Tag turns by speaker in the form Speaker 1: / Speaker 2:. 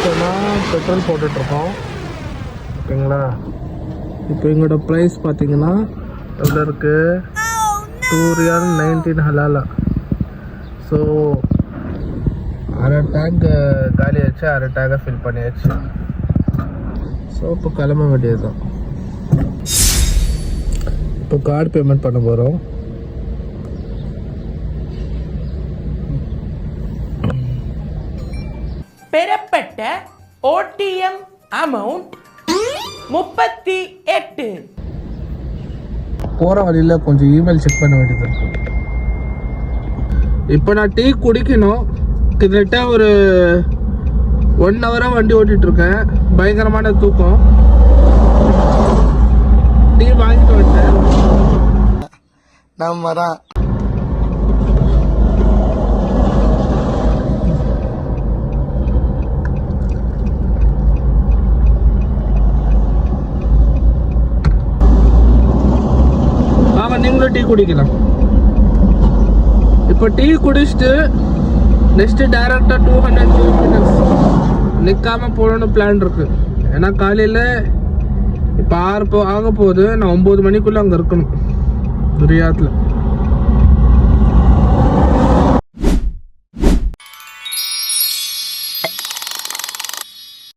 Speaker 1: இருக்கோன்னா petrol போட்டுட்ருக்கோம். ஓகேங்களா? இப்போ எங்களோட ப்ரைஸ் பார்த்தீங்கன்னா எவ்வளோ இருக்குது? 2 ரியால் 19 ஹலாலா. ஸோ அரை டேங்க் காலி ஆச்சு, அரை டேங்கை ஃபில் பண்ணியாச்சு. ஸோ இப்போ கிளம்ப வேண்டியது தான். இப்போ கார்டு பேமெண்ட் பண்ண போகிறோம்.
Speaker 2: பெறப்பட்ட ஓடிஎம் அமௌண்ட் 38.
Speaker 1: போகிற வழியில் கொஞ்சம் இமெயில் செக் பண்ண வேண்டியது இருக்கு. இப்போ நான் டீ குடிக்கணும். கிட்டத்தட்ட ஒரு 1 ஹவராக வண்டி ஓட்டிகிட்டு இருக்கேன். பயங்கரமான தூக்கம். டீ வாங்கிட்டு வந்துட்டேன். நம்ம தான் நீங்களும் டீ குடிக்கலாம். இப்போ டீ குடிச்சிட்டு நெக்ஸ்ட்டு டேரெக்டாக 200 கிலோமீட்டர்ஸ் நிற்காம போகணுன்னு பிளான் இருக்கு. ஏன்னா காலையில் இப்போ 6 ஆக போகுது. நான் 9 மணிக்குள்ளே அங்கே இருக்கணும் ரியாத்தில்.